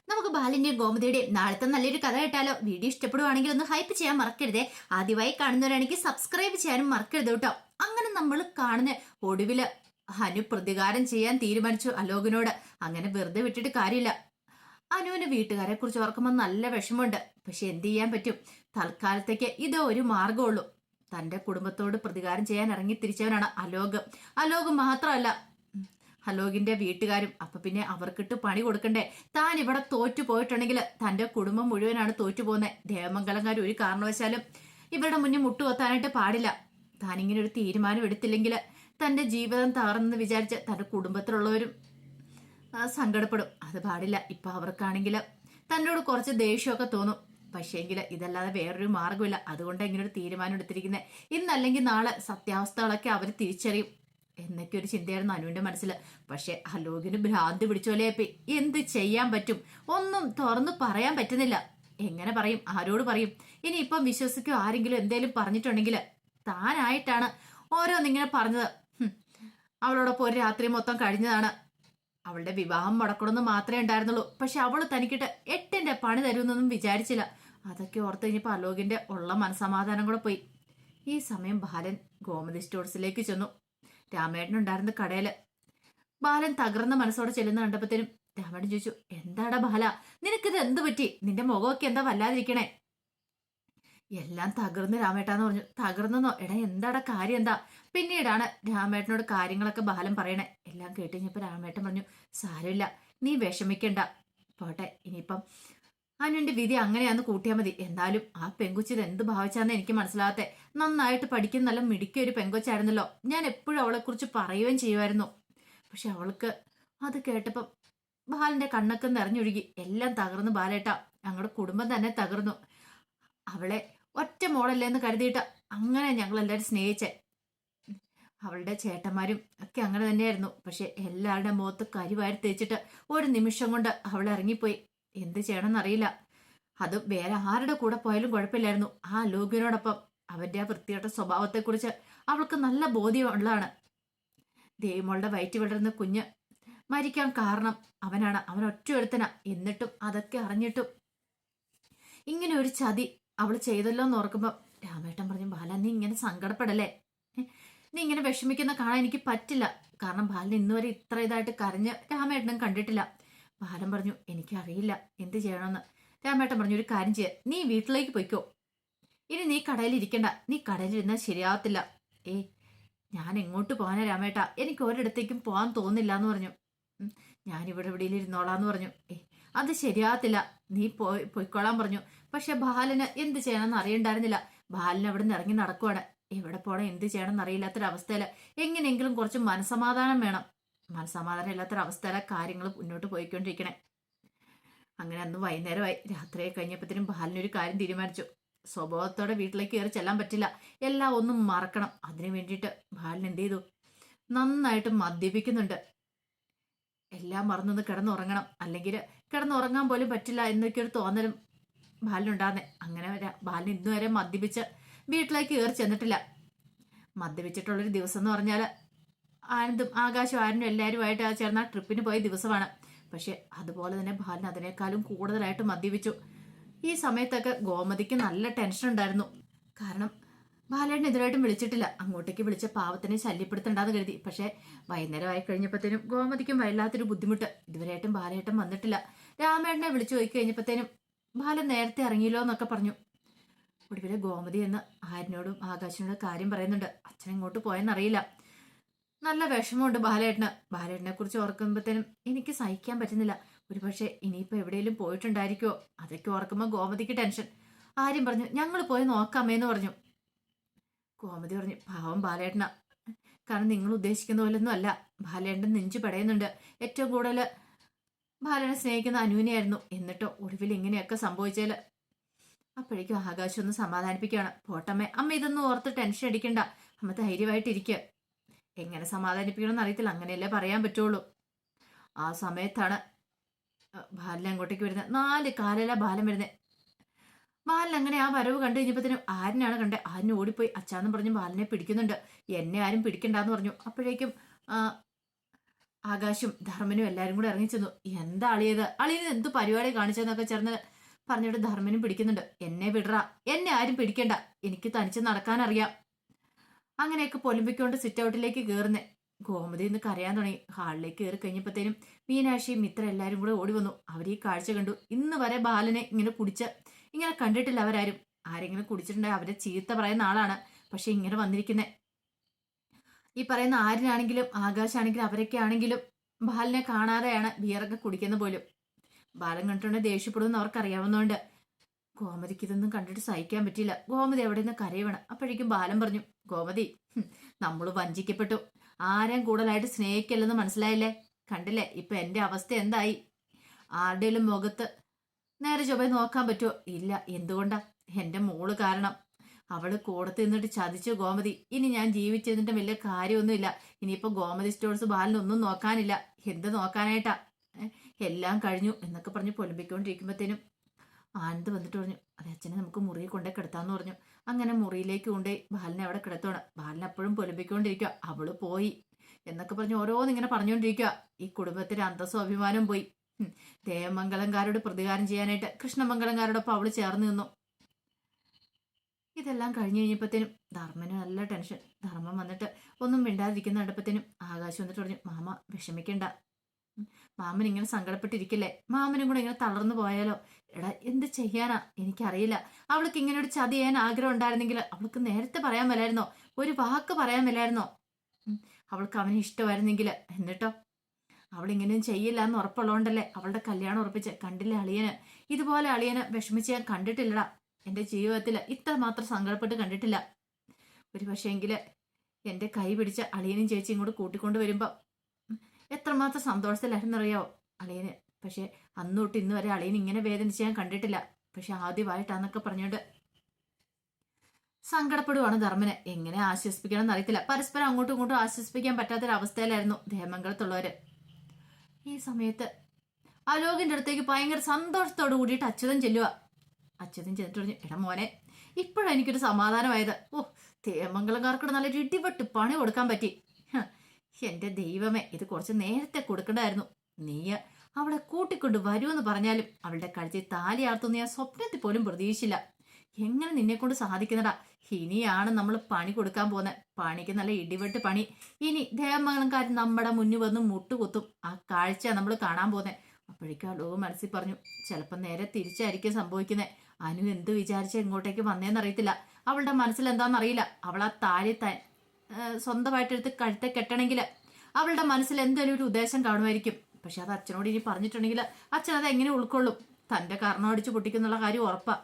നമുക്ക് ബാലിന്റെയും ഗോമതിയുടെയും നാളത്തെ നല്ലൊരു കഥ കേട്ടാലോ? വീഡിയോ ഇഷ്ടപ്പെടുവാണെങ്കിൽ ഒന്ന് ഹൈപ്പ് ചെയ്യാൻ മറക്കരുതേ. ആദ്യമായി കാണുന്നവരാണെങ്കിൽ സബ്സ്ക്രൈബ് ചെയ്യാനും മറക്കരുത് കേട്ടോ. അങ്ങനെ നമ്മൾ കാണുന്ന ഒടുവില് ഹനു പ്രതികാരം ചെയ്യാൻ തീരുമാനിച്ചു അലോകിനോട്. അങ്ങനെ വെറുതെ വിട്ടിട്ട് കാര്യമില്ല. അനുവിന് വീട്ടുകാരെ കുറിച്ച് ഓർക്കുമ്പോൾ നല്ല വിഷമമുണ്ട്. പക്ഷെ എന്ത് ചെയ്യാൻ പറ്റും? തൽക്കാലത്തേക്ക് ഇത് ഒരു മാർഗമുള്ളൂ. തന്റെ കുടുംബത്തോട് പ്രതികാരം ചെയ്യാൻ ഇറങ്ങി തിരിച്ചവനാണ് അലോക്. അലോക് മാത്രമല്ല, അലോകിന്റെ വീട്ടുകാരും. അപ്പൊ പിന്നെ അവർക്കിട്ട് പണി കൊടുക്കണ്ടേ? താൻ ഇവിടെ തോറ്റു പോയിട്ടുണ്ടെങ്കിൽ തന്റെ കുടുംബം മുഴുവനാണ് തോറ്റു പോകുന്നത്. ദേവമംഗലംകാർ ഒരു കാരണവശാലും ഇവരുടെ മുന്നിൽ മുട്ടുകൊത്താനായിട്ട് പാടില്ല. താൻ ഇങ്ങനെ ഒരു തീരുമാനം എടുത്തില്ലെങ്കിൽ തന്റെ ജീവിതം തകർന്നെന്ന് വിചാരിച്ച് തന്റെ കുടുംബത്തിലുള്ളവരും സങ്കടപ്പെടും. അത് പാടില്ല. ഇപ്പൊ അവർക്കാണെങ്കിൽ തന്നോട് കുറച്ച് ദേഷ്യമൊക്കെ തോന്നും. പക്ഷേങ്കിൽ ഇതല്ലാതെ വേറൊരു മാർഗമില്ല. അതുകൊണ്ട് ഇങ്ങനെ ഒരു തീരുമാനം എടുത്തിരിക്കുന്നത്. ഇന്നല്ലെങ്കിൽ നാളെ സത്യാവസ്ഥകളൊക്കെ അവർ തിരിച്ചറിയും എന്നൊക്കെ ഒരു ചിന്തയായിരുന്നു അനുവിന്റെ മനസ്സിൽ. പക്ഷെ അലോകിന് ഭ്രാന്ത് പിടിച്ചോലെ. എന്ത് ചെയ്യാൻ പറ്റും? ഒന്നും തുറന്നു പറയാൻ പറ്റുന്നില്ല. എങ്ങനെ പറയും? ആരോട് പറയും? ഇനിയിപ്പം വിശ്വസിക്കും ആരെങ്കിലും എന്തേലും പറഞ്ഞിട്ടുണ്ടെങ്കിൽ താനായിട്ടാണ് ഓരോന്നിങ്ങനെ പറഞ്ഞത്. അവളോടൊപ്പം ഒരു രാത്രി മൊത്തം കഴിഞ്ഞതാണ്. അവളുടെ വിവാഹം മുടക്കണമെന്ന് മാത്രമേ ഉണ്ടായിരുന്നുള്ളൂ. പക്ഷെ അവള് തനിക്കിട്ട് 8ന്റെ പണി തരുമെന്നൊന്നും വിചാരിച്ചില്ല. അതൊക്കെ ഓർത്ത് കഴിഞ്ഞപ്പോ അലോകിന്റെ ഉള്ള മനസമാധാനം കൂടെ പോയി. ഈ സമയം ബാലൻ ഗോമതി സ്റ്റോഴ്സിലേക്ക് ചെന്നു. രാമേട്ടനുണ്ടായിരുന്ന കടയില്. ബാലൻ തകർന്ന മനസ്സോടെ ചെല്ലുന്ന കണ്ടപ്പത്തേനും രാമേട്ടൻ ചോദിച്ചു, എന്താടാ ബാല, നിനക്കിത് എന്ത് പറ്റി? നിന്റെ മുഖമൊക്കെ എന്താ വല്ലാതിരിക്കണേ? എല്ലാം തകർന്ന് രാമേട്ടാന്ന് പറഞ്ഞു. തകർന്നെന്നോ? എടാ എന്താടാ കാര്യം എന്താ? പിന്നീടാണ് രാമേട്ടനോട് കാര്യങ്ങളൊക്കെ ബാലൻ പറയണേ. എല്ലാം കേട്ടുകഴിഞ്ഞപ്പോ രാമേട്ടൻ പറഞ്ഞു, സാരമില്ല, നീ വിഷമിക്കണ്ട, പോട്ടെ. ഇനിയിപ്പം അനുവിന്റെ വിധി അങ്ങനെയാന്ന് കൂട്ടിയാൽ മതി. എന്നാലും ആ പെങ്കുച്ചിത് എന്ത് ഭാവിച്ചാന്ന് എനിക്ക് മനസ്സിലാകത്തെ. നന്നായിട്ട് പഠിക്കുന്ന നല്ല മിടുക്കിയ ഒരു പെങ്കൊച്ചായിരുന്നല്ലോ. ഞാൻ എപ്പോഴും അവളെ കുറിച്ച് പറയുകയും ചെയ്യുമായിരുന്നു. പക്ഷെ അവൾക്ക് അത് കേട്ടപ്പം ബാലന്റെ കണ്ണൊക്കെ നിറഞ്ഞൊഴുകി. എല്ലാം തകർന്നു ബാലേട്ടാ. ഞങ്ങളുടെ കുടുംബം തന്നെ തകർന്നു. അവളെ ഒറ്റ മോളല്ലേ എന്ന് കരുതിയിട്ട് അങ്ങനെ ഞങ്ങൾ എല്ലാവരും സ്നേഹിച്ചേ. അവളുടെ ചേട്ടന്മാരും ഒക്കെ അങ്ങനെ തന്നെയായിരുന്നു. പക്ഷെ എല്ലാവരുടെ മുഖത്ത് കരിവാരി തേച്ചിട്ട് ഒരു നിമിഷം കൊണ്ട് അവൾ ഇറങ്ങിപ്പോയി. എന്ത് ചെയ്യണമെന്നറിയില്ല. അത് വേറെ ആരുടെ കൂടെ പോയാലും കുഴപ്പമില്ലായിരുന്നു. ആ ലോകിനോടൊപ്പം. അവന്റെ ആ വൃത്തികെട്ട സ്വഭാവത്തെക്കുറിച്ച് അവൾക്ക് നല്ല ബോധ്യമുള്ളതാണ്. ദേവിമോളുടെ വയറ്റി വിടർന്ന കുഞ്ഞ് മരിക്കാൻ കാരണം അവനാണ്. അവൻ ഒറ്റ ഒരുത്തനാ. എന്നിട്ടും അതൊക്കെ അറിഞ്ഞിട്ടും ഇങ്ങനെ ഒരു ചതി അവൾ ചെയ്തല്ലോ എന്ന് ഓർക്കുമ്പോ രാമേട്ടൻ പറഞ്ഞു, ബാല നീ ഇങ്ങനെ സങ്കടപ്പെടല്ലേ. നീ ഇങ്ങനെ വിഷമിക്കുന്ന കാണാൻ എനിക്ക് പറ്റില്ല. കാരണം ബാലൻ ഇന്നുവരെ ഇത്ര ഇതായിട്ട് കരഞ്ഞ് രാമേട്ടനും കണ്ടിട്ടില്ല. ബാലൻ പറഞ്ഞു, എനിക്കറിയില്ല എന്ത് ചെയ്യണമെന്ന്. രാമേട്ടൻ പറഞ്ഞു, ഒരു കാര്യം ചെയ്യാം, നീ വീട്ടിലേക്ക് പോയിക്കോ. ഇനി നീ കടയിൽ ഇരിക്കണ്ട. നീ കടയിലിരുന്നാൽ ശരിയാവത്തില്ല. ഞാൻ എങ്ങോട്ട് പോകാനാ രാമേട്ട? എനിക്ക് ഒരിടത്തേക്കും പോകാൻ തോന്നില്ല എന്ന് പറഞ്ഞു. ഞാനിവിടെ എവിടെയും ഇരുന്നോളാന്ന് പറഞ്ഞു. അത് ശരിയാകത്തില്ല, നീ പോയിക്കോളാൻ പറഞ്ഞു. പക്ഷെ ബാലന് എന്ത് ചെയ്യണമെന്ന് അറിയണ്ടായിരുന്നില്ല. ബാലൻ അവിടെ നിന്ന് ഇറങ്ങി നടക്കുവാണ്. എവിടെ പോകണം എന്ത് ചെയ്യണമെന്ന് അറിയില്ലാത്തൊരവസ്ഥയില് എങ്ങനെയെങ്കിലും കുറച്ച് മനസമാധാനം വേണം. മനസമാധാനം ഇല്ലാത്തൊരവസ്ഥയിലെ കാര്യങ്ങൾ മുന്നോട്ട് പോയിക്കൊണ്ടിരിക്കണേ. അങ്ങനെ അന്ന് വൈകുന്നേരമായി. രാത്രിയെ കഴിഞ്ഞപ്പോഴത്തേനും ബാലനൊരു കാര്യം തീരുമാനിച്ചു. സ്വഭാവത്തോടെ വീട്ടിലേക്ക് കയറി ചെല്ലാൻ പറ്റില്ല. എല്ലാം ഒന്നും മറക്കണം. അതിനു വേണ്ടിയിട്ട് ബാലൻ എന്ത് ചെയ്തു? നന്നായിട്ട് മദ്യപിക്കുന്നുണ്ട്. എല്ലാം മറന്നൊന്ന് കിടന്നുറങ്ങണം. അല്ലെങ്കിൽ കിടന്നുറങ്ങാൻ പോലും പറ്റില്ല എന്നൊക്കെ ഒരു തോന്നലും ബാലനുണ്ടാകുന്നേ. അങ്ങനെ ബാലൻ ഇന്നുവരെ മദ്യപിച്ച് വീട്ടിലേക്ക് കയറി ചെന്നിട്ടില്ല. മദ്യപിച്ചിട്ടുള്ളൊരു ദിവസം എന്ന് പറഞ്ഞാൽ ആനന്ദും ആകാശവും ആരനും എല്ലാവരുമായിട്ട് ചേർന്ന ആ ട്രിപ്പിന് പോയ ദിവസമാണ്. പക്ഷെ അതുപോലെ തന്നെ ബാലൻ അതിനേക്കാളും കൂടുതലായിട്ട് മദ്യപിച്ചു. ഈ സമയത്തൊക്കെ ഗോമതിക്ക് നല്ല ടെൻഷൻ ഉണ്ടായിരുന്നു. കാരണം ബാലേട്ടൻ എതിരായിട്ടും വിളിച്ചിട്ടില്ല. അങ്ങോട്ടേക്ക് വിളിച്ച പാവത്തിനെ ശല്യപ്പെടുത്തണ്ടെന്ന് കരുതി. പക്ഷെ വൈകുന്നേരം ആയി കഴിഞ്ഞപ്പോഴത്തേനും ഗോമതിക്കും വല്ലാത്തൊരു ബുദ്ധിമുട്ട്. ഇതുവരെയായിട്ടും ബാലേട്ടൻ വന്നിട്ടില്ല. രാമേട്ടനെ വിളിച്ചു ചോദിച്ചു കഴിഞ്ഞപ്പോഴത്തേനും ബാലൻ നേരത്തെ ഇറങ്ങിയല്ലോ എന്നൊക്കെ പറഞ്ഞു. ഒടുവിലെ ഗോമതി എന്ന് ആരിനോടും ആകാശിനോടും കാര്യം പറയുന്നുണ്ട്. അച്ഛൻ എങ്ങോട്ട് പോയെന്നറിയില്ല. നല്ല വിഷമമുണ്ട് ബാലേട്ടന്. ബാലേട്ടനെ കുറിച്ച് ഓർക്കുമ്പോഴത്തേനും എനിക്ക് സഹിക്കാൻ പറ്റുന്നില്ല. ഒരുപക്ഷെ ഇനിയിപ്പോ എവിടെയെങ്കിലും പോയിട്ടുണ്ടായിരിക്കുമോ? അതൊക്കെ ഓർക്കുമ്പോൾ ഗോമതിക്ക് ടെൻഷൻ. ആര്യം പറഞ്ഞു, ഞങ്ങൾ പോയി നോക്കാമേന്ന് പറഞ്ഞു. ഗോമതി പറഞ്ഞു, പാവം ബാലേട്ടന. കാരണം നിങ്ങൾ ഉദ്ദേശിക്കുന്ന പോലൊന്നും അല്ല. ബാലേട്ടൻ നെഞ്ചു പടയുന്നുണ്ട്. ഏറ്റവും കൂടുതൽ ബാലനെ സ്നേഹിക്കുന്ന അനുവിനെയായിരുന്നു. എന്നിട്ടോ ഒടുവിൽ ഇങ്ങനെയൊക്കെ സംഭവിച്ചാല്. അപ്പോഴേക്കും ആകാശം ഒന്ന് സമാധാനിപ്പിക്കുകയാണ്. പോട്ടമ്മേ, അമ്മ ഇതൊന്നും ഓർത്ത് ടെൻഷൻ അടിക്കണ്ട. അമ്മ ധൈര്യമായിട്ടിരിക്കുക. എങ്ങനെ സമാധാനിപ്പിക്കണമെന്ന് അറിയത്തില്ല. അങ്ങനെയല്ലേ പറയാൻ പറ്റുള്ളൂ. ആ സമയത്താണ് ബാലൻ അങ്ങോട്ടേക്ക് വരുന്നത്. 4 കാലല്ല ബാലൻ വരുന്നത്. ബാലൻ അങ്ങനെ ആ വരവ് കണ്ടു കഴിഞ്ഞപ്പോഴത്തേനും ആരിനാണ് കണ്ടത്. ആരിന് ഓടിപ്പോയി അച്ഛാന്ന് പറഞ്ഞു ബാലനെ പിടിക്കുന്നുണ്ട്. എന്നെ ആരും പിടിക്കണ്ടെന്ന് പറഞ്ഞു. അപ്പോഴേക്കും ആകാശും ധർമ്മനും എല്ലാരും കൂടെ ഇറങ്ങി ചെന്നു. എന്താ അളിയത്, അളിയത് എന്ത് പരിപാടി കാണിച്ചെന്നൊക്കെ ചേർന്ന് പറഞ്ഞിട്ട് ധർമ്മനും പിടിക്കുന്നുണ്ട്. എന്നെ വിടറ, എന്നെ ആരും പിടിക്കണ്ട, എനിക്ക് തനിച്ച് നടക്കാനറിയാം. അങ്ങനെയൊക്കെ പൊലിമ്പിക്കൊണ്ട് സിറ്റ് ഔട്ടിലേക്ക് കയറുന്നേ. ഗോമതി ഇന്ന് കരയാൻ തുടങ്ങി. ഹാളിലേക്ക് കയറി കഴിഞ്ഞപ്പോഴത്തേനും മീനാക്ഷിയും മിത്ര എല്ലാരും കൂടെ ഓടി വന്നു. അവർ ഈ കാഴ്ച കണ്ടു. ഇന്ന് വരെ ബാലനെ ഇങ്ങനെ കണ്ടിട്ടില്ല അവരാരും. ആരെങ്കിലും കുടിച്ചിട്ടുണ്ടെങ്കിൽ അവരെ ചീത്ത പറയുന്ന ആളാണ്. പക്ഷെ ഇങ്ങനെ വന്നിരിക്കുന്നേ, ഈ പറയുന്ന ആരിനാണെങ്കിലും ആകാശാണെങ്കിലും അവരൊക്കെ ആണെങ്കിലും ബാലനെ കാണാതെയാണ് ബിയറൊക്കെ കുടിക്കുന്ന പോലും. ബാലൻ കണ്ടിട്ടുണ്ടെങ്കിൽ ദേഷ്യപ്പെടുമെന്ന് അവർക്കറിയാവുന്നതുകൊണ്ട് ഗോമതിക്ക് ഇതൊന്നും കണ്ടിട്ട് സഹിക്കാൻ പറ്റിയില്ല. ഗോമതി എവിടെ നിന്ന് കരയുവാണ്. അപ്പോഴേക്കും ബാലൻ പറഞ്ഞു, ഗോമതി, നമ്മൾ വഞ്ചിക്കപ്പെട്ടു. ആരെയും കൂടുതലായിട്ട് സ്നേഹിക്കല്ലെന്ന് മനസ്സിലായില്ലേ? കണ്ടില്ലേ ഇപ്പൊ എന്റെ അവസ്ഥ എന്തായി? ആരുടെയും മുഖത്ത് നേരെ ചൊവ്വേ നോക്കാൻ പറ്റുമോ? ഇല്ല. എന്തുകൊണ്ടാ? എന്റെ മോള് കാരണം. അവള് കൂടത്ത് നിന്നിട്ട് ചതിച്ചു ഗോമതി. ഇനി ഞാൻ ജീവിച്ചിരുന്നിട്ട് വലിയ കാര്യമൊന്നുമില്ല. ഇനിയിപ്പോ ഗോമതി സ്റ്റോഴ്സ് ബാലിനൊന്നും നോക്കാനില്ല. എന്ത് നോക്കാനായിട്ടാ? എല്ലാം കഴിഞ്ഞു എന്നൊക്കെ പറഞ്ഞ് പൊലിമ്പിക്കൊണ്ടിരിക്കുമ്പോഴത്തേനും ആനന്ദ് വന്നിട്ട് പറഞ്ഞു, അതെ അച്ഛനെ നമുക്ക് മുറിയിൽ കൊണ്ടേ കിടത്താന്ന് പറഞ്ഞു. അങ്ങനെ മുറിയിലേക്ക് കൊണ്ടുപോയി ബാലിനെ അവിടെ കിടത്തോണം. ബാലിനെ എപ്പോഴും പൊലിമ്പിക്കൊണ്ടിരിക്കുക. അവള് പോയി എന്നൊക്കെ പറഞ്ഞ് ഓരോന്നിങ്ങനെ പറഞ്ഞുകൊണ്ടിരിക്കുക. ഈ കുടുംബത്തിന്റെ അന്തസ്സും അഭിമാനവും പോയി. ദേവമംഗലംകാരോട് പ്രതികാരം ചെയ്യാനായിട്ട് കൃഷ്ണമംഗലംകാരോടൊപ്പം അവള് ചേർന്ന് നിന്നു. ഇതെല്ലാം കഴിഞ്ഞ് കഴിഞ്ഞപ്പോഴത്തേനും ധർമ്മന് നല്ല ടെൻഷൻ. ധർമ്മം വന്നിട്ട് ഒന്നും മിണ്ടാതിരിക്കുന്ന കണ്ടപ്പോഴത്തേനും ആകാശം വന്നിട്ട് പറഞ്ഞു, മാമ വിഷമിക്കണ്ട. മാമൻ ഇങ്ങനെ സങ്കടപ്പെട്ടിരിക്കില്ലേ? മാമനും കൂടെ ഇങ്ങനെ തളർന്നു പോയാലോ? എടാ എന്ത് ചെയ്യാനാ? എനിക്കറിയില്ല. അവൾക്ക് ഇങ്ങനെ ഒരു ചതി ചെയ്യാൻ ആഗ്രഹം ഉണ്ടായിരുന്നെങ്കിൽ അവൾക്ക് നേരത്തെ പറയാൻ മേലായിരുന്നോ? ഒരു വാക്ക് പറയാൻ മേലായിരുന്നോ? അവൾക്ക് അവനെ ഇഷ്ടമായിരുന്നെങ്കിൽ. എന്നിട്ടോ അവളിങ്ങനെയും ചെയ്യില്ല എന്ന് ഉറപ്പുള്ളതുകൊണ്ടല്ലേ അവളുടെ കല്യാണം ഉറപ്പിച്ച്. കണ്ടില്ലേ അളിയന്? ഇതുപോലെ അളിയന് വിഷമിച്ച് ഞാൻ കണ്ടിട്ടില്ലടാ. എൻ്റെ ജീവിതത്തിൽ ഇത്ര മാത്രം സങ്കടപ്പെട്ട് കണ്ടിട്ടില്ല. ഒരു പക്ഷേങ്കില് എൻ്റെ കൈ പിടിച്ച അളിയനും ചേച്ചി ഇങ്ങോട്ട് കൂട്ടിക്കൊണ്ട് വരുമ്പോൾ എത്രമാത്രം സന്തോഷത്തിലായിരുന്നറിയാവോ അളിയന്? പക്ഷെ അന്ന് തൊട്ട് ഇന്ന് വരെ അളിയൻ ഇങ്ങനെ വേദനിച്ച് ഞാൻ കണ്ടിട്ടില്ല. പക്ഷെ ആദ്യമായിട്ടാന്നൊക്കെ പറഞ്ഞുകൊണ്ട് സങ്കടപ്പെടുവാണ് ധർമ്മന്. എങ്ങനെ ആശ്വസിപ്പിക്കണം എന്നറിയത്തില്ല. പരസ്പരം അങ്ങോട്ടും ഇങ്ങോട്ടും ആശ്വസിപ്പിക്കാൻ പറ്റാത്തൊരവസ്ഥയിലായിരുന്നു ദേവമംഗലത്തുള്ളവര്. ഈ സമയത്ത് അലോകിന്റെ അടുത്തേക്ക് ഭയങ്കര സന്തോഷത്തോട് കൂടിയിട്ട് അച്യുതൻ ചെല്ലുക. അച്യുതൻ ചെന്നിട്ട് പറഞ്ഞു, എടാ മോനെ, ഇപ്പോഴാണ് എനിക്കൊരു സമാധാനമായത്. ഓ, ദേവമംഗലംകാർക്കൂടെ നല്ലൊരു ഇടിപെട്ട് പണി കൊടുക്കാൻ പറ്റി. എന്റെ ദൈവമേ, ഇത് കുറച്ച് നേരത്തെ കൊടുക്കണ്ടായിരുന്നു. നീ അവളെ കൂട്ടിക്കൊണ്ട് വരുമെന്ന് പറഞ്ഞാലും അവളുടെ കഴുത്തിൽ താലി ആർത്തുന്ന ഞാൻ സ്വപ്നത്തിൽ പോലും പ്രതീക്ഷിച്ചില്ല. എങ്ങനെ നിന്നെ കൊണ്ട് സാധിക്കുന്നടാ? ഇനിയാണ് നമ്മൾ പണി കൊടുക്കാൻ പോകുന്നത്. പണിക്ക് നല്ല ഇടിവെട്ട് പണി. ഇനി ദേവമംഗലംകാർ നമ്മുടെ മുന്നിൽ വന്ന് മുട്ടുകുത്തും. ആ കാഴ്ച നമ്മൾ കാണാൻ പോകുന്നത്. അപ്പോഴേക്കും അലോക മനസ്സിൽ പറഞ്ഞു, ചിലപ്പോൾ നേരെ തിരിച്ചായിരിക്കും സംഭവിക്കുന്നത്. അനു എന്ത് വിചാരിച്ച ഇങ്ങോട്ടേക്ക് വന്നേന്നറിയത്തില്ല. അവളുടെ മനസ്സിൽ എന്താണെന്നറിയില്ല. അവൾ ആ താലി സ്വന്തമായിട്ടെടുത്ത് കഴുത്തെ കെട്ടണമെങ്കിൽ അവളുടെ മനസ്സിൽ എന്തെങ്കിലും ഒരു ഉദ്ദേശം കാണുമായിരിക്കും. പക്ഷെ അത് അച്ഛനോട് ഇനി പറഞ്ഞിട്ടുണ്ടെങ്കിൽ അച്ഛൻ അത് എങ്ങനെ ഉൾക്കൊള്ളും? തന്റെ കർണം അടിച്ചു പൊട്ടിക്കുന്നുള്ള കാര്യം ഉറപ്പാ.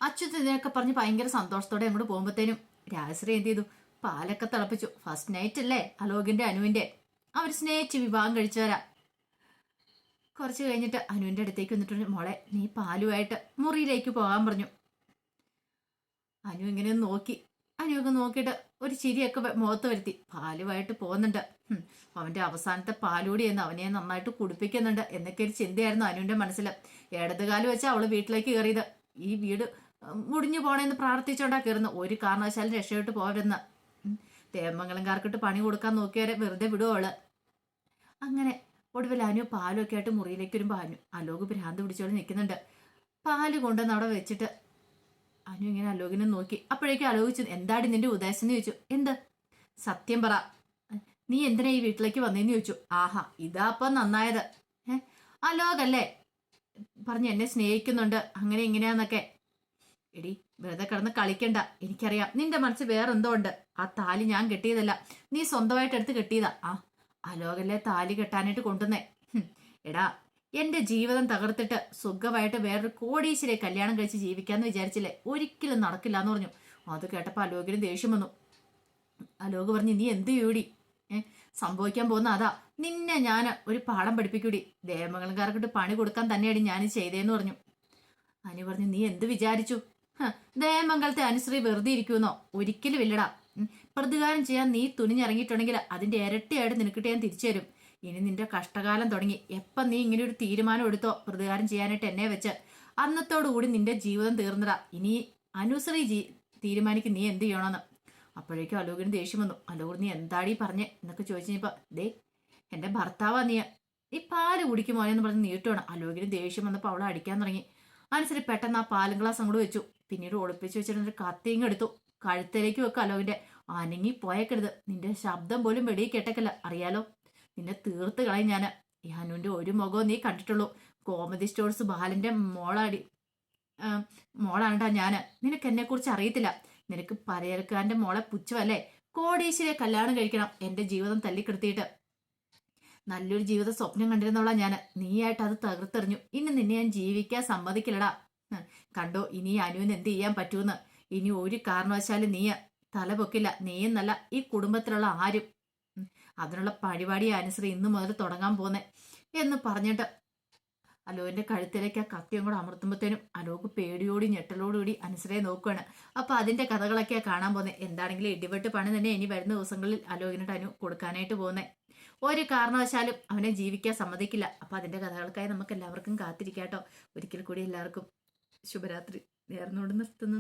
അച്ഛൻ ഇതിനൊക്കെ പറഞ്ഞ് ഭയങ്കര സന്തോഷത്തോടെ അങ്ങോട്ട് പോകുമ്പോഴത്തേനും രാജശ്രീ എന്ത് ചെയ്തു? പാലൊക്കെ തിളപ്പിച്ചു. ഫസ്റ്റ് നൈറ്റ് അല്ലേ അലോകിന്റെ അനുവിന്റെ. അവർ സ്നേഹിച്ച് വിവാഹം കഴിച്ചവരാ. കുറച്ച് കഴിഞ്ഞിട്ട് അനുവിന്റെ അടുത്തേക്ക് വന്നിട്ടുണ്ട്, മോളെ നീ പാലുമായിട്ട് മുറിയിലേക്ക് പോകാൻ പറഞ്ഞു. അനു ഇങ്ങനെ നോക്കി. അനുവൊക്കെ നോക്കിയിട്ട് ഒരു ചിരിയൊക്കെ മുഖത്ത് വരുത്തി. പാലുമായിട്ട് പോകുന്നുണ്ട്. അവന്റെ അവസാനത്തെ പാലൂടി എന്ന് അവനെ നന്നായിട്ട് കുടിപ്പിക്കുന്നുണ്ട് എന്നൊക്കെ ഒരു ചിന്തയായിരുന്നു അനുവിന്റെ മനസ്സിൽ. ഇടതുകാലം വെച്ചാൽ അവള് വീട്ടിലേക്ക് കയറിയത്. ഈ വീട് മുടിഞ്ഞു പോണേന്ന് പ്രാർത്ഥിച്ചോണ്ടാ കയറുന്നു. ഒരു കാരണവശാലും രക്ഷപ്പെട്ട് പോരുന്ന്. ദേവമംഗലംകാർക്കിട്ട് പണി കൊടുക്കാൻ നോക്കിയവരെ വെറുതെ വിടുവോ അവള്? അങ്ങനെ ഒടുവിൽ അനു പാലും ഒക്കെ ആയിട്ട് മുറിയിലേക്ക് വരുമ്പോൾ അലോക് ഭ്രാന്ത് പിടിച്ചോണ്ട് നിൽക്കുന്നുണ്ട്. പാല് കൊണ്ടുവന്ന് അവിടെ വെച്ചിട്ട് അനു ഇങ്ങനെ അലോകിനെ നോക്കി. അപ്പോഴേക്കും ആലോചിച്ചു, എന്താടി നിന്റെ ഉദ്ദേശം എന്ന് ചോദിച്ചു. എന്ത്? സത്യം പറ, നീ എന്തിനാ ഈ വീട്ടിലേക്ക് വന്നേന്ന് ചോദിച്ചു. ആഹാ, ഇതാപ്പം നന്നായത്. അലോകല്ലേ പറഞ്ഞു എന്നെ സ്നേഹിക്കുന്നുണ്ട് അങ്ങനെ ഇങ്ങനെയാന്നൊക്കെ. എടി വെറുതെ കിടന്ന് കളിക്കണ്ട. എനിക്കറിയാം നിന്റെ മനസ്സിൽ വേറെന്തോ ഉണ്ട്. ആ താലി ഞാൻ കെട്ടിയതല്ല, നീ സ്വന്തമായിട്ട് എടുത്ത് കെട്ടിയതാ. ആ അലോകല്ലേ താലി കെട്ടാനായിട്ട് കൊണ്ടുവന്നേ. എടാ, എന്റെ ജീവിതം തകർത്തിട്ട് സുഖമായിട്ട് വേറൊരു കോടീശ്വരെ കല്യാണം കഴിച്ച് ജീവിക്കാന്ന് വിചാരിച്ചില്ലേ? ഒരിക്കലും നടക്കില്ല എന്ന് പറഞ്ഞു. അത് കേട്ടപ്പോൾ അലോകിന് ദേഷ്യം വന്നു. അലോക് പറഞ്ഞു, നീ എന്ത് ചെയ്യൂടി? സംഭവിക്കാൻ പോകുന്ന അതാ. നിന്നെ ഞാൻ ഒരു പാഠം പഠിപ്പിക്കൂടി. ദേവമംഗലംകാർക്കിട്ട് പണി കൊടുക്കാൻ തന്നെയാണ് ഞാൻ ചെയ്തേന്ന് പറഞ്ഞു. അനു പറഞ്ഞു, നീ എന്ത് വിചാരിച്ചു? ദേവമംഗലത്തെ അനുശ്രീ വെറുതെ ഇരിക്കുമെന്നോ? ഒരിക്കലും ഇല്ലടാ. പ്രതികാരം ചെയ്യാൻ നീ തുനിഞ്ഞിറങ്ങിയിട്ടുണ്ടെങ്കിൽ അതിന്റെ ഇരട്ടിയായിട്ട് നിനക്കിട്ട് ഞാൻ തിരിച്ചു തരും. ഇനി നിന്റെ കഷ്ടകാലം തുടങ്ങി. എപ്പം നീ ഇങ്ങനെ ഒരു തീരുമാനം എടുത്തോ പ്രതികാരം ചെയ്യാനായിട്ട് എന്നെ വെച്ച്, അന്നത്തോടുകൂടി നിന്റെ ജീവിതം തീർന്നടാ. ഇനി അനുശ്രീ തീരുമാനിക്കും നീ എന്ത് ചെയ്യണമെന്ന്. അപ്പോഴേക്കും അലോകിന് ദേഷ്യം വന്നു. അലോക് നീ എന്താടി പറഞ്ഞേ എന്നൊക്കെ ചോദിച്ചു കഴിഞ്ഞപ്പോൾ, ദേ എന്റെ ഭർത്താവാ നീ പാല് കുടിക്കുമോ എന്ന് പറഞ്ഞ് നീട്ടുവാണ്. അലോകിന് ദേഷ്യം വന്നപ്പോൾ അവളെ അടിക്കാൻ തുടങ്ങി. അനുസരി പെട്ടെന്ന് ആ പാലും ഗ്ലാസ് അങ്ങോട്ട് വെച്ചു. പിന്നീട് ഒളിപ്പിച്ച് വെച്ചിരുന്നൊരു കത്തിയും എടുത്തു. കഴുത്തേലേക്ക് വെക്കും അലോകിന്റെ. അനങ്ങി പോയേക്കരുത്. നിന്റെ ശബ്ദം പോലും വെടിയിൽ കേട്ടേക്കല്ല, അറിയാലോ. നിന്നെ തീർത്ത് കളയും ഞാൻ. ഈ ഹനുവിന്റെ ഒരു മുഖവും നീ കണ്ടിട്ടുള്ളൂ. കോമഡി സ്റ്റോഴ്സ് ബാലന്റെ മോളാണ്ടാ ഞാന്. നിനക്ക് എന്നെ കുറിച്ച് അറിയത്തില്ല. നിനക്ക് പരയർക്കാരന്റെ മോളെ പുച്ഛമല്ലേ? കോടീശ്വരിയെ കല്യാണം കഴിക്കണം എന്റെ ജീവിതം തല്ലിക്കെടുത്തിയിട്ട്. നല്ലൊരു ജീവിത സ്വപ്നം കണ്ടിരുന്നോളാ ഞാന്. നീയായിട്ട് അത് തകർത്തെറിഞ്ഞു. ഇനി നിന്നെ ഞാൻ ജീവിക്കാൻ സമ്മതിക്കില്ലടാ. കണ്ടോ ഇനി അനുവിന് എന്ത് ചെയ്യാൻ പറ്റൂന്ന്. ഇനി ഒരു കാരണവശാലും നീ തല പൊക്കില്ല. നീയും നല്ല ഈ കുടുംബത്തിലുള്ള ആരും. അതിനുള്ള പരിപാടി അനുസരി ഇന്നു മുതൽ തുടങ്ങാൻ പോന്നെ എന്ന് പറഞ്ഞിട്ട് അലോകിന്റെ കഴുത്തിലേക്ക് ആ കത്തിയും കൂടെ അമർത്തുമ്പോഴത്തേനും അലോക് പേടിയോടി ഞെട്ടലോടുകൂടി അനുസരയെ നോക്കുകയാണ്. അപ്പൊ അതിന്റെ കഥകളൊക്കെയാ കാണാൻ പോകുന്നത്. എന്താണെങ്കിലും ഇടിവെട്ട് പണി തന്നെ ഇനി വരുന്ന ദിവസങ്ങളിൽ അലോകിനിട്ട് അനു കൊടുക്കാനായിട്ട് പോകുന്നത്. ഒരു കാരണവശാലും അവനെ ജീവിക്കാൻ സമ്മതിക്കില്ല. അപ്പൊ അതിന്റെ കഥകൾക്കായി നമുക്ക് എല്ലാവർക്കും കാത്തിരിക്കാട്ടോ. ഒരിക്കൽ കൂടി എല്ലാവർക്കും ശുഭരാത്രി നേർന്നുകൊണ്ട് നിർത്തുന്നു.